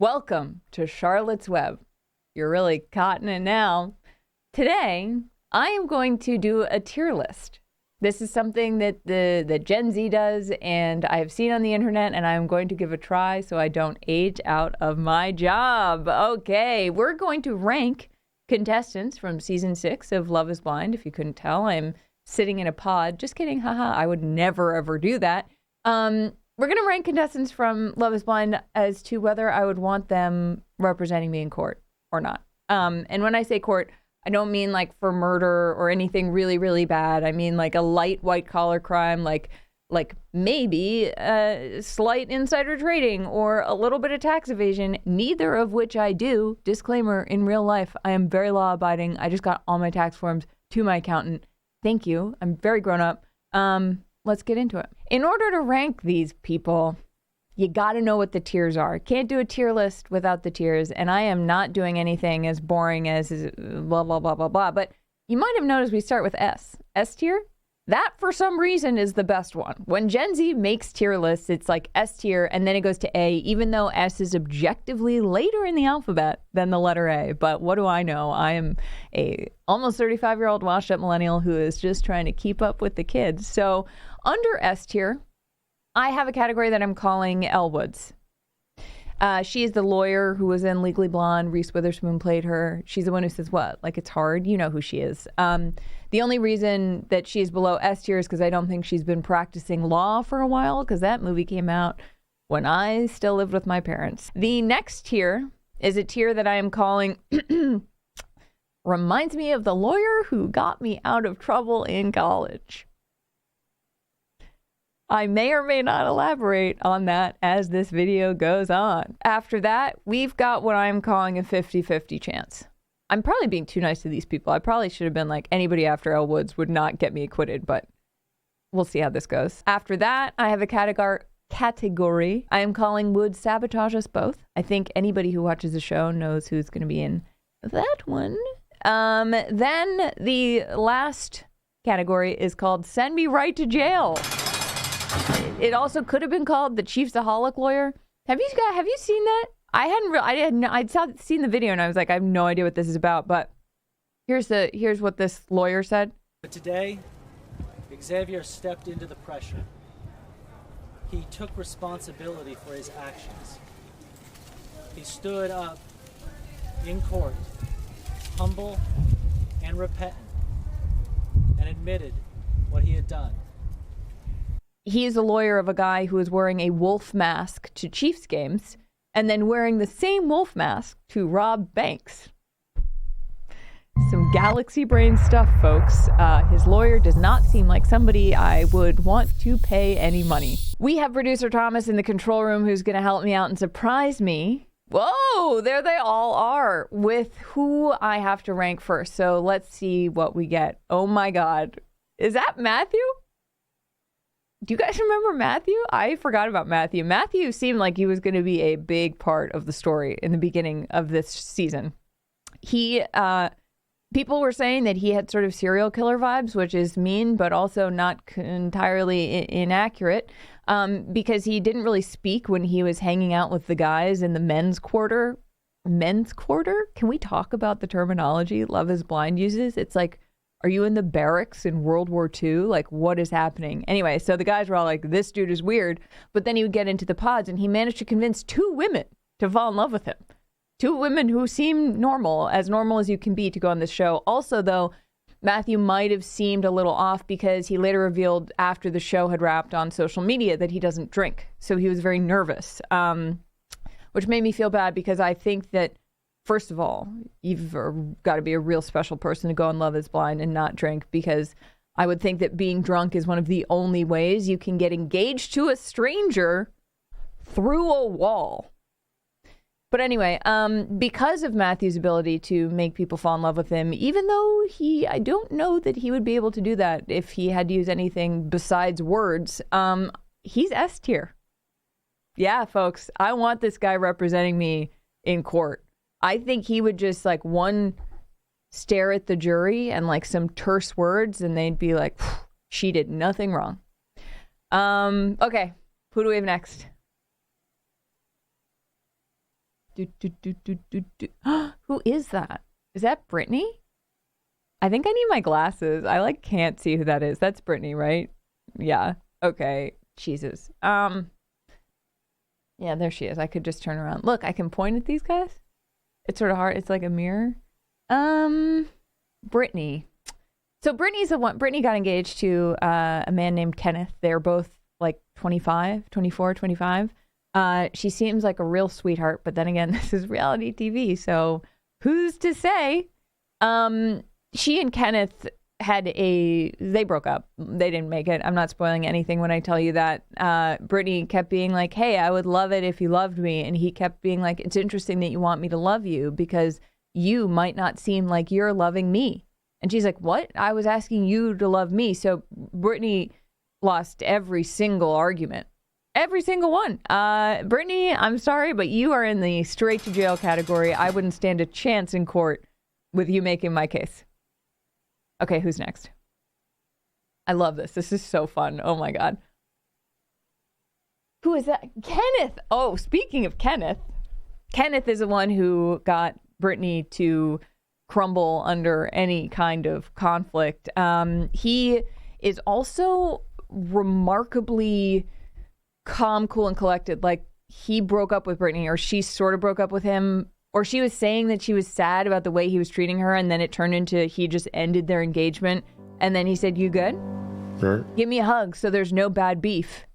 Welcome to Charlotte's Web. You're really caught in it now. Today, I am going to do a tier list. This is something that the Gen Z does, and I have seen on the internet, and I'm going to give a try so I don't age out of my job. Okay, we're going to rank contestants from season 6 of Love is Blind. If you couldn't tell, I'm sitting in a pod. Just kidding, haha, I would never ever do that. We're going to rank contestants from Love is Blind as to whether I would want them representing me in court or not. And when I say court, I don't mean like for murder or anything really, really bad. I mean like a light white collar crime, like maybe slight insider trading or a little bit of tax evasion, neither of which I do. Disclaimer, in real life, I am very law abiding. I just got all my tax forms to my accountant. Thank you. I'm very grown up. Let's get into it. In order to rank these people, you got to know what the tiers are. Can't do a tier list without the tiers, and I am not doing anything as boring as blah, blah, blah, blah, blah. But you might have noticed we start with S. S tier? That, for some reason, is the best one. When Gen Z makes tier lists, it's like S tier, and then it goes to A, even though S is objectively later in the alphabet than the letter A. But what do I know? I am a almost 35-year-old washed-up millennial who is just trying to keep up with the kids. So under S tier, I have a category that I'm calling Elle Woods. She is the lawyer who was in Legally Blonde. Reese Witherspoon played her. She's the one who says, what? Like, it's hard. You know who she is. The only reason that she's below S tier is because I don't think she's been practicing law for a while, because that movie came out when I still lived with my parents. The next tier is a tier that I am calling reminds me of the lawyer who got me out of trouble in college. I may or may not elaborate on that as this video goes on. After that, we've got what I'm calling a 50-50 chance. I'm probably being too nice to these people. I probably should have been like, anybody after Elle Woods would not get me acquitted, but we'll see how this goes. After that, I have a category I am calling Would Sabotage Us Both. I think anybody who watches the show knows who's going to be in that one. Then the last category is called Send Me Right to Jail. It also could have been called the Chiefsaholic Lawyer. Have you seen that? I'd seen the video and I was like, I have no idea what this is about. But here's what this lawyer said. But today, Xavier stepped into the pressure. He took responsibility for his actions. He stood up in court, humble and repentant, and admitted what he had done. He is a lawyer of a guy who is wearing a wolf mask to Chiefs games and then wearing the same wolf mask to rob banks. Some galaxy brain stuff, folks. His lawyer does not seem like somebody I would want to pay any money. We have producer Thomas in the control room who's going to help me out and surprise me. Whoa, there they all are with who I have to rank first. So let's see what we get. Oh my God. Is that Matthew? Do you guys remember Matthew? I forgot about Matthew. Matthew seemed like he was going to be a big part of the story in the beginning of this season. People were saying that he had sort of serial killer vibes, which is mean, but also not entirely inaccurate, because he didn't really speak when he was hanging out with the guys in the men's quarter. Men's quarter? Can we talk about the terminology Love is Blind uses? It's like, are you in the barracks in World War II? Like, what is happening? Anyway, so the guys were all like, this dude is weird. But then he would get into the pods and he managed to convince 2 women to fall in love with him. 2 women who seem normal as you can be to go on this show. Also, though, Matthew might have seemed a little off because he later revealed after the show had wrapped on social media that he doesn't drink. So he was very nervous, which made me feel bad because I think that, first of all, you've got to be a real special person to go on Love is Blind and not drink, because I would think that being drunk is one of the only ways you can get engaged to a stranger through a wall. But anyway, because of Matthew's ability to make people fall in love with him, even though I don't know that he would be able to do that if he had to use anything besides words, he's S tier. Yeah, folks, I want this guy representing me in court. I think he would just like stare at the jury and like some terse words and they'd be like, she did nothing wrong. Okay, who do we have next? Who is that? Is that Brittany? I think I need my glasses. I like can't see who that is. That's Brittany, right? Yeah. Okay. Jesus. Yeah, there she is. I could just turn around. Look, I can point at these guys. It's sort of hard. It's like a mirror. Brittany. So Brittany's the one. Brittany got engaged to a man named Kenneth. They're both like 25, 24, 25. She seems like a real sweetheart, but then again, this is reality TV, so who's to say? She and Kenneth they broke up. They didn't make it. I'm not spoiling anything when I tell you that. Brittany kept being like, hey, I would love it if you loved me. And he kept being like, it's interesting that you want me to love you because you might not seem like you're loving me. And she's like, what? I was asking you to love me. So Brittany lost every single argument. Every single one. Brittany, I'm sorry, but you are in the straight to jail category. I wouldn't stand a chance in court with you making my case. Okay, who's next? I love this. This is so fun. Oh my God. Who is that? Kenneth. Oh, speaking of Kenneth, Kenneth is the one who got Brittany to crumble under any kind of conflict. He is also remarkably calm, cool, and collected. Like, he broke up with Brittany, or she sort of broke up with him, or she was saying that she was sad about the way he was treating her, and then it turned into he just ended their engagement, and then he said, you good? Sure. Give me a hug so there's no bad beef,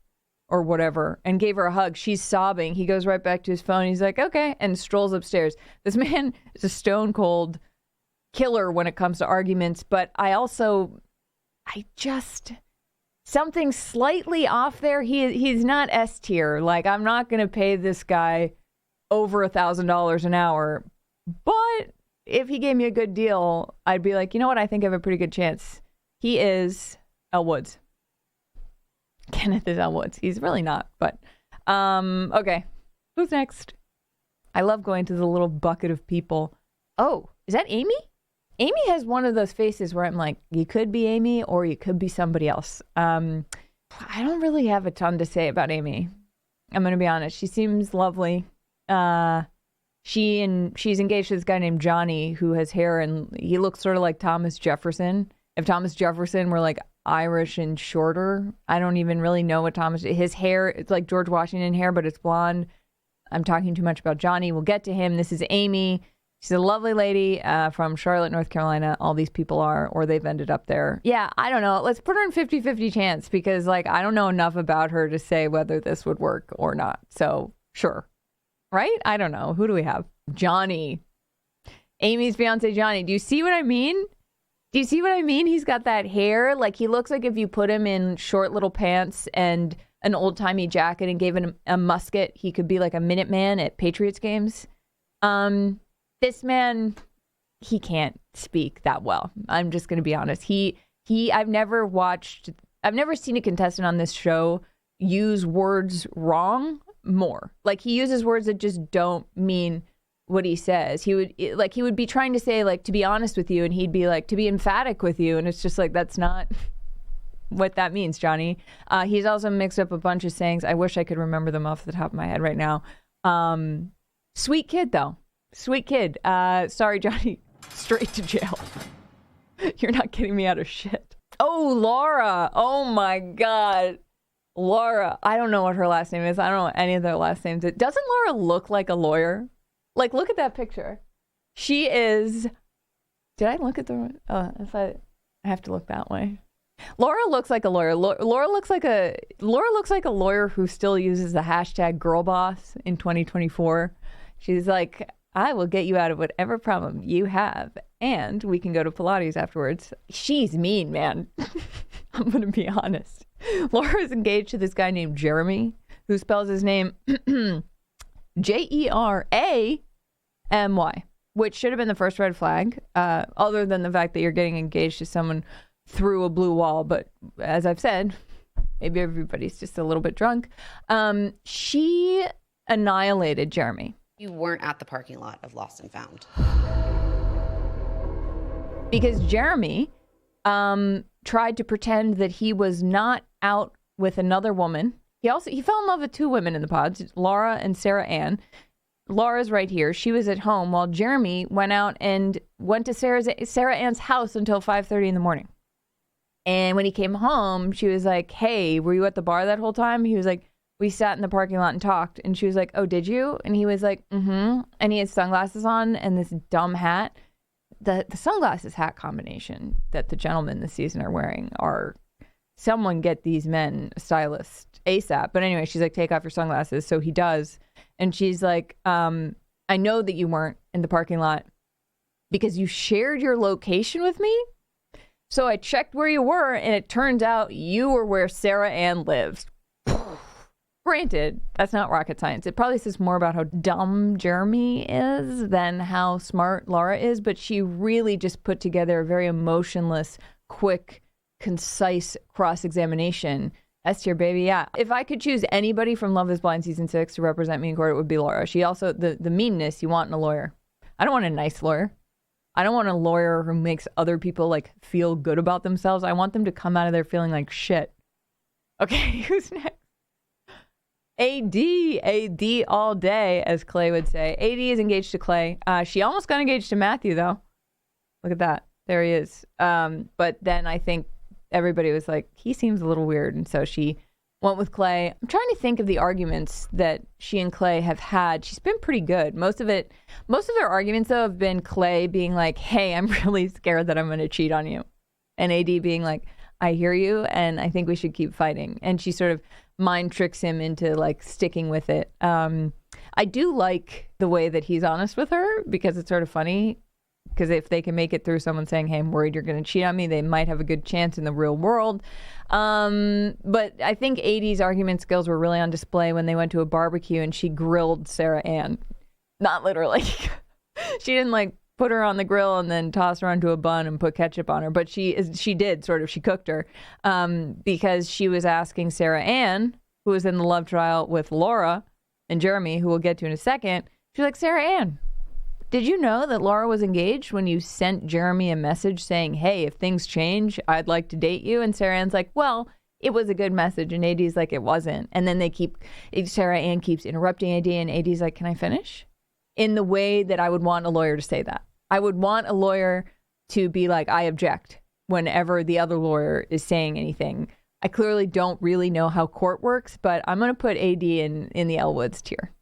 or whatever, and gave her a hug. She's sobbing. He goes right back to his phone. He's like, okay, and strolls upstairs. This man is a stone cold killer when it comes to arguments, but something slightly off there. He's not S tier. Like, I'm not going to pay this guy over $1,000 an hour, but if he gave me a good deal, I'd be like, you know what? I think I have a pretty good chance. He is Elle Woods. Kenneth is Elle Woods. He's really not, but okay. Who's next? I love going to the little bucket of people. Oh, is that Amy? Amy has one of those faces where I'm like, you could be Amy or you could be somebody else. I don't really have a ton to say about Amy. I'm going to be honest. She seems lovely. She's engaged to this guy named Johnny who has hair, and he looks sort of like Thomas Jefferson. If Thomas Jefferson were like Irish and shorter, I don't even really know what his hair, it's like George Washington hair, but it's blonde. I'm talking too much about Johnny. We'll get to him. This is Amy. She's a lovely lady from Charlotte, North Carolina. All these people are, or they've ended up there. Yeah, I don't know. Let's put her in 50-50 chance because, like, I don't know enough about her to say whether this would work or not. So, sure. Right? I don't know. Who do we have? Johnny. Amy's fiance, Johnny. Do you see what I mean? Do you see what I mean? He's got that hair. Like, he looks like if you put him in short little pants and an old-timey jacket and gave him a musket, he could be like a Minuteman at Patriots games. This man, he can't speak that well. I'm just going to be honest. I've never seen a contestant on this show use words wrong more. Like, he uses words that just don't mean what he says. He would be trying to say, like, to be honest with you, and he'd be like, to be emphatic with you, and it's just like, that's not what that means, Johnny. He's also mixed up a bunch of sayings. I wish I could remember them off the top of my head right now. Sweet kid, though. Sweet kid. Sorry, Johnny. Straight to jail. You're not getting me out of shit. Oh, Laura. Oh, my God. Laura. I don't know what her last name is. I don't know any of their last names. Doesn't Laura look like a lawyer? Like, look at that picture. She is... Did I look at the... I have to look that way. Laura looks like a lawyer. Laura looks like a lawyer who still uses the hashtag girlboss in 2024. She's like, I will get you out of whatever problem you have, and we can go to Pilates afterwards. She's mean, man. I'm going to be honest. Laura's engaged to this guy named Jeremy, who spells his name Jeramy, which should have been the first red flag, other than the fact that you're getting engaged to someone through a blue wall. But as I've said, maybe everybody's just a little bit drunk. She annihilated Jeremy. You weren't at the parking lot of Lost and Found. Because Jeremy tried to pretend that he was not out with another woman. He fell in love with two women in the pods, Laura and Sarah Ann. Laura's right here. She was at home while Jeremy went out and went to Sarah Ann's house until 5:30 in the morning. And when he came home, she was like, hey, were you at the bar that whole time? He was like, we sat in the parking lot and talked. And she was like, oh, did you? And he was like, mm-hmm. And he had sunglasses on and this dumb hat. The sunglasses hat combination that the gentlemen this season are wearing are, someone get these men a stylist ASAP. But anyway, she's like, take off your sunglasses. So he does. And she's like, I know that you weren't in the parking lot because you shared your location with me. So I checked where you were, and it turns out you were where Sarah Ann lives. Granted, that's not rocket science. It probably says more about how dumb Jeremy is than how smart Laura is, but she really just put together a very emotionless, quick, concise cross-examination. S tier, baby, yeah. If I could choose anybody from Love is Blind Season 6 to represent me in court, it would be Laura. She also, the meanness you want in a lawyer. I don't want a nice lawyer. I don't want a lawyer who makes other people like feel good about themselves. I want them to come out of there feeling like shit. Okay, who's next? AD all day, as Clay would say. AD is engaged to Clay. She almost got engaged to Matthew, though. Look at that. There he is. But then I think everybody was like, he seems a little weird. And so she went with Clay. I'm trying to think of the arguments that she and Clay have had. She's been pretty good. Most of their arguments, though, have been Clay being like, hey, I'm really scared that I'm going to cheat on you. And AD being like, I hear you, and I think we should keep fighting. And she sort of mind tricks him into like sticking with it. I do like the way that he's honest with her because it's sort of funny. Because if they can make it through someone saying, hey, I'm worried you're going to cheat on me, they might have a good chance in the real world. But I think AD's argument skills were really on display when they went to a barbecue and she grilled Sarah Ann. Not literally. She didn't like put her on the grill and then toss her onto a bun and put ketchup on her. But she did sort of. She cooked her because she was asking Sarah Ann, who was in the love trial with Laura and Jeremy, who we'll get to in a second. She's like, Sarah Ann, did you know that Laura was engaged when you sent Jeremy a message saying, hey, if things change, I'd like to date you? And Sarah Ann's like, well, it was a good message. And AD's like, it wasn't. And then Sarah Ann keeps interrupting AD, and AD's like, can I finish? In the way that I would want a lawyer to say that. I would want a lawyer to be like, I object whenever the other lawyer is saying anything. I clearly don't really know how court works, but I'm going to put AD in the Elle Woods tier.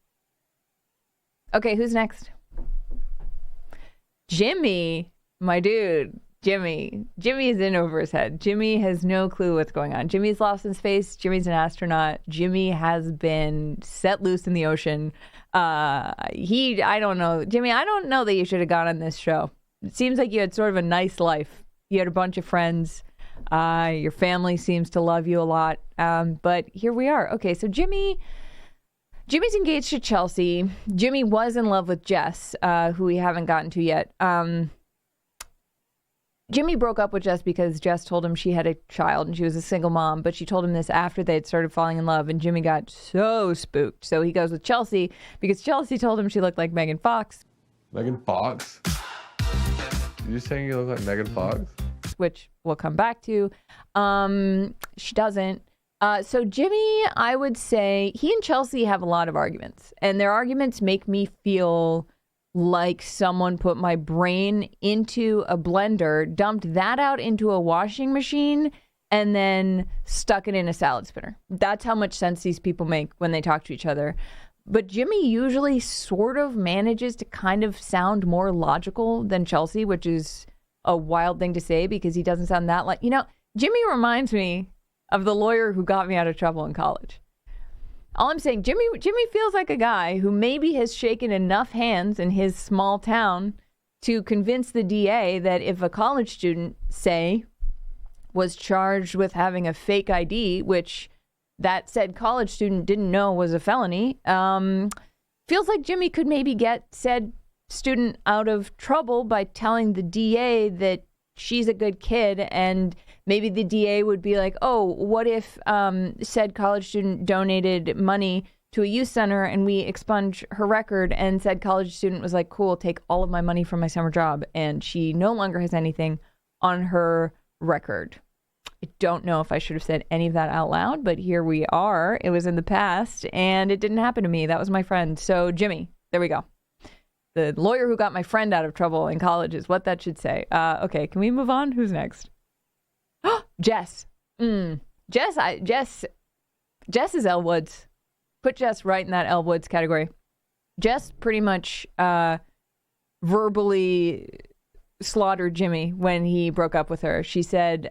Okay, who's next? Jimmy, my dude, Jimmy is in over his head. Jimmy has no clue what's going on. Jimmy's lost in space. Jimmy's an astronaut. Jimmy has been set loose in the ocean. I don't know. Jimmy, I don't know that you should have gone on this show. It seems like you had sort of a nice life. You had a bunch of friends. Your family seems to love you a lot. But here we are. Okay, so Jimmy's engaged to Chelsea. Jimmy was in love with Jess, who we haven't gotten to yet. Jimmy broke up with Jess because Jess told him she had a child and she was a single mom, but she told him this after they had started falling in love, and Jimmy got so spooked. So he goes with Chelsea because Chelsea told him she looked like Megan Fox. Megan Fox? You're saying you look like Megan Fox? Which we'll come back to. She doesn't. So Jimmy, I would say he and Chelsea have a lot of arguments, and their arguments make me feel like someone put my brain into a blender, dumped that out into a washing machine, and then stuck it in a salad spinner. That's how much sense these people make when they talk to each other. But Jimmy usually sort of manages to kind of sound more logical than Chelsea, which is a wild thing to say because he doesn't sound that like, Jimmy reminds me of the lawyer who got me out of trouble in college. All I'm saying, Jimmy feels like a guy who maybe has shaken enough hands in his small town to convince the DA that if a college student, say, was charged with having a fake ID, which that said college student didn't know was a felony, feels like Jimmy could maybe get said student out of trouble by telling the DA that she's a good kid, and maybe the DA would be like, oh, what if said college student donated money to a youth center and we expunge her record, and said college student was like, cool, take all of my money from my summer job, and she no longer has anything on her record. I don't know if I should have said any of that out loud, but here we are. It was in the past and it didn't happen to me. That was my friend. So Jimmy, There we go. The lawyer who got my friend out of trouble in college is what that should say. Okay, can we move on? Who's next? Jess. Jess is Elle Woods. Put Jess right in that Elle Woods category. Jess pretty much verbally slaughtered Jimmy when he broke up with her. She said,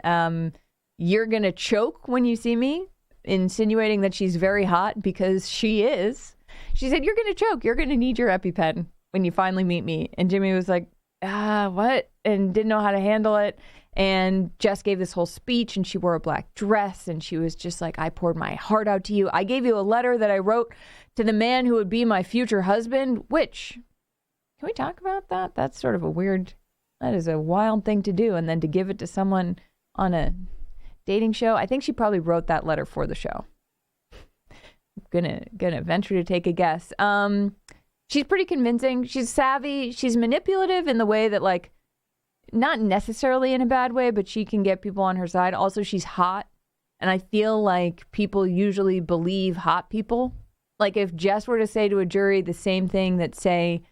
you're going to choke when you see me, insinuating that she's very hot because she is. She said, you're going to choke. You're going to need your EpiPen when you finally meet me. And Jimmy was like, what? And didn't know how to handle it. And Jess gave this whole speech, and she wore a black dress, and she was just like, I poured my heart out to you. I gave you a letter that I wrote to the man who would be my future husband, which, can we talk about that? That's sort of that is a wild thing to do. And then to give it to someone on a dating show. I think she probably wrote that letter for the show. Gonna venture to take a guess. She's pretty convincing. She's savvy. She's manipulative in the way that, like, not necessarily in a bad way, but she can get people on her side. Also, she's hot. And I feel like people usually believe hot people. Like if Jess were to say to a jury the same thing that, say,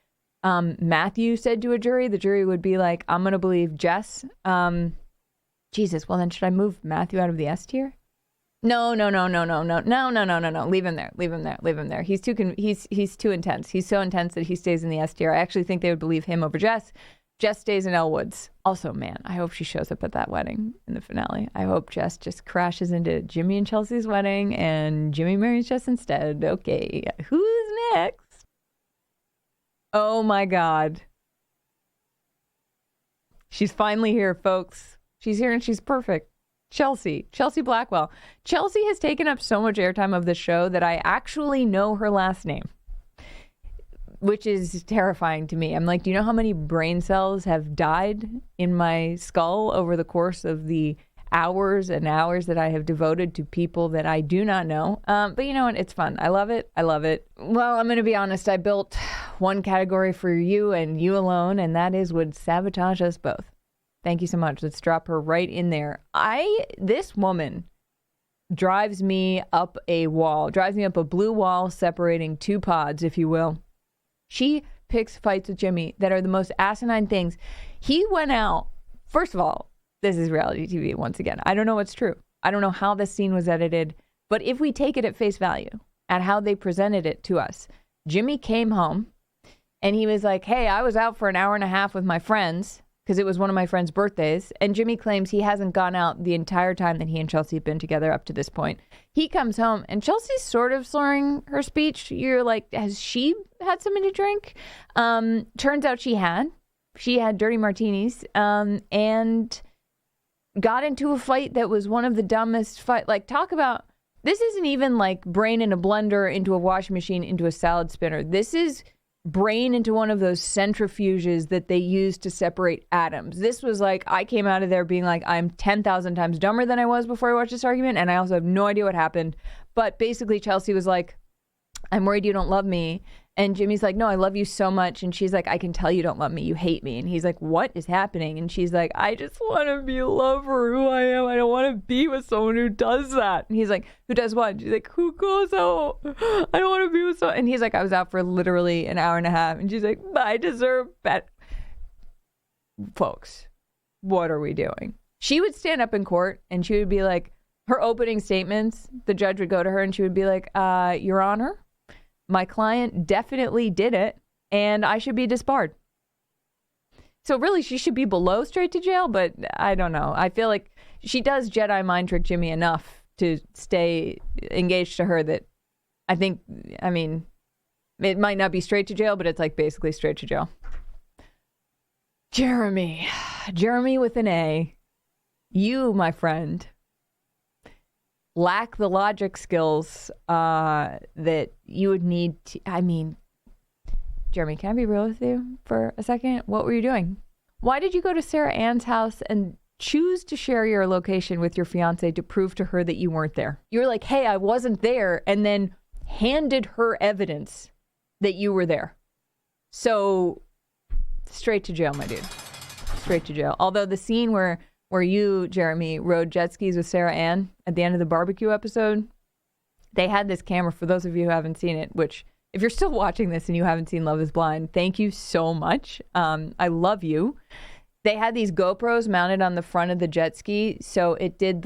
Matthew said to a jury, the jury would be like, I'm going to believe Jess. Jesus, well then should I move Matthew out of the S tier? No. Leave him there. He's too intense. He's so intense that he stays in the S tier. I actually think they would believe him over Jess. Jess stays in Elle Woods. Also, man, I hope she shows up at that wedding in the finale. I hope Jess just crashes into Jimmy and Chelsea's wedding and Jimmy marries Jess instead. Okay, who's next? Oh my God. She's finally here, folks. She's here and she's perfect. Chelsea Blackwell. Chelsea has taken up so much airtime of the show that I actually know her last name, which is terrifying to me. I'm like, do you know how many brain cells have died in my skull over the course of the hours and hours that I have devoted to people that I do not know? But you know what? It's fun. I love it. Well, I'm going to be honest. I built one category for you and you alone, and that is would sabotage us both. Thank you so much. Let's drop her right in there. This woman drives me up a blue wall separating two pods, if you will. She picks fights with Jimmy that are the most asinine things. He went out. First of all, this is reality TV once again. I don't know what's true. I don't know how this scene was edited. But if we take it at face value, at how they presented it to us, Jimmy came home and he was like, hey, I was out for an hour and a half with my friends because it was one of my friends' birthdays. And Jimmy claims he hasn't gone out the entire time that he and Chelsea have been together up to this point. He comes home and Chelsea's sort of slurring her speech. You're like, has she had something to drink? Turns out she had. She had dirty martinis and got into a fight that was one of the dumbest fight. Like, talk about, this isn't even like brain in a blender into a washing machine into a salad spinner. This is brain into one of those centrifuges that they use to separate atoms. This was like, I came out of there being like, I'm 10,000 times dumber than I was before I watched this argument, and I also have no idea what happened. But basically, Chelsea was like, I'm worried you don't love me. And Jimmy's like, no, I love you so much. And she's like, I can tell you don't love me. You hate me. And he's like, what is happening? And she's like, I just want to be loved for who I am. I don't want to be with someone who does that. And he's like, who does what? And she's like, who goes out? I don't want to be with someone. And he's like, I was out for literally an hour and a half. And she's like, I deserve better. Folks, what are we doing? She would stand up in court and she would be like, her opening statements, the judge would go to her and she would be like, Your Honor, my client definitely did it, and I should be disbarred. So really, she should be below straight to jail, but I don't know. I feel like she does Jedi mind trick Jimmy enough to stay engaged to her that I mean, it might not be straight to jail, but it's like basically straight to jail. Jeremy with an A. You, my friend, lack the logic skills that you would need to. I mean, Jeremy, can I be real with you for a second? What were you doing? Why did you go to Sarah Ann's house and choose to share your location with your fiance to prove to her that you weren't there? You were like, hey, I wasn't there, and then handed her evidence that you were there. So straight to jail, my dude. Straight to jail. Although the scene where you, Jeremy, rode jet skis with Sarah Ann at the end of the barbecue episode, they had this camera, for those of you who haven't seen it, which If you're still watching this and you haven't seen Love is Blind, thank you so much. I love you. They had these GoPros mounted on the front of the jet ski, so it did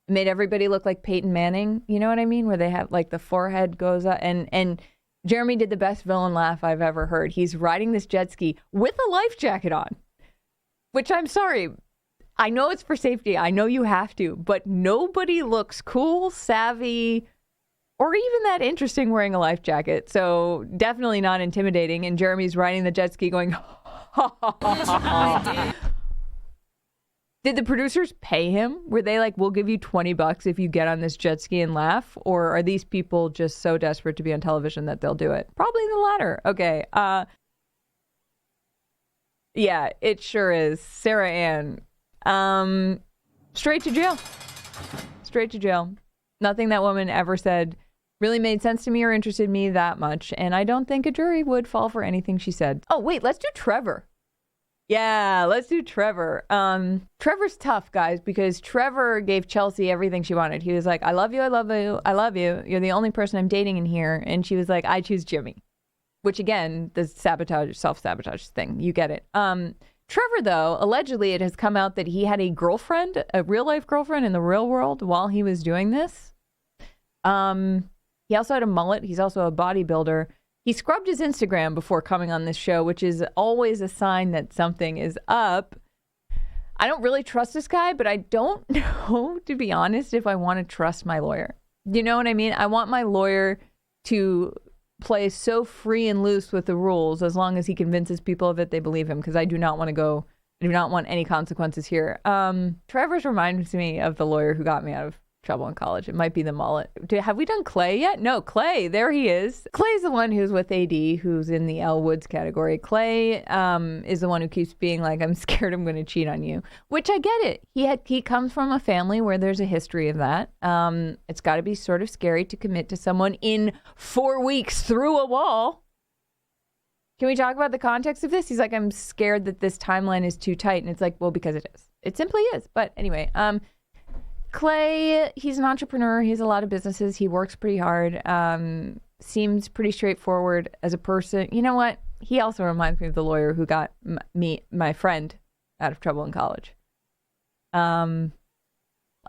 made everybody look like Peyton Manning. You know what I mean? Where they have like the forehead goes up, and Jeremy did the best villain laugh I've ever heard. He's riding this jet ski with a life jacket on, which I'm sorry. I know it's for safety. I know you have to, but nobody looks cool, savvy, or even that interesting wearing a life jacket. So definitely not intimidating. And Jeremy's riding the jet ski going, ha, ha, ha, ha, ha. Did the producers pay him? Were they like, we'll give you $20 if you get on this jet ski and laugh? Or are these people just so desperate to be on television that they'll do it? Probably the latter. Okay. Yeah, it sure is. Sarah Ann. Straight to jail. Straight to jail. Nothing that woman ever said really made sense to me or interested me that much. And I don't think a jury would fall for anything she said. Oh, wait, let's do Trevor. Yeah, let's do Trevor. Trevor's tough, guys, because Trevor gave Chelsea everything she wanted. He was like, I love you, I love you, I love you. You're the only person I'm dating in here. And she was like, I choose Jimmy. Which, again, the self-sabotage thing. You get it. Trevor, though, allegedly it has come out that he had a girlfriend, a real-life girlfriend in the real world while he was doing this. He also had a mullet. He's also a bodybuilder. He scrubbed his Instagram before coming on this show, which is always a sign that something is up. I don't really trust this guy, but I don't know, to be honest, if I want to trust my lawyer. You know what I mean? I want my lawyer to play so free and loose with the rules as long as he convinces people of it they believe him, because I do not want any consequences here. Trevor's reminds me of the lawyer who got me out of trouble in college. It might be the mullet. Have we done Clay yet? No, Clay. There he is. Clay's the one who's with AD, who's in the Elle Woods category. Clay is the one who keeps being like, I'm scared I'm going to cheat on you, which I get it. He comes from a family where there's a history of that. It's got to be sort of scary to commit to someone in 4 weeks through a wall. Can we talk about the context of this? He's like, I'm scared that this timeline is too tight. And it's like, well, because it is. It simply is. But anyway, Clay, he's an entrepreneur. He has a lot of businesses. He works pretty hard. Seems pretty straightforward as a person. You know what? He also reminds me of the lawyer who got my friend, out of trouble in college.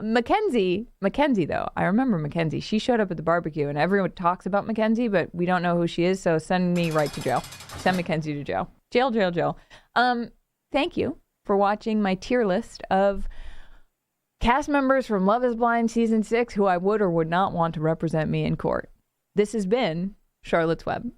Mackenzie, though. I remember Mackenzie. She showed up at the barbecue, and everyone talks about Mackenzie, but we don't know who she is, so send me right to jail. Send Mackenzie to jail. Jail. Thank you for watching my tier list of cast members from Love is Blind Season 6 who I would or would not want to represent me in court. This has been Charlotte's Web.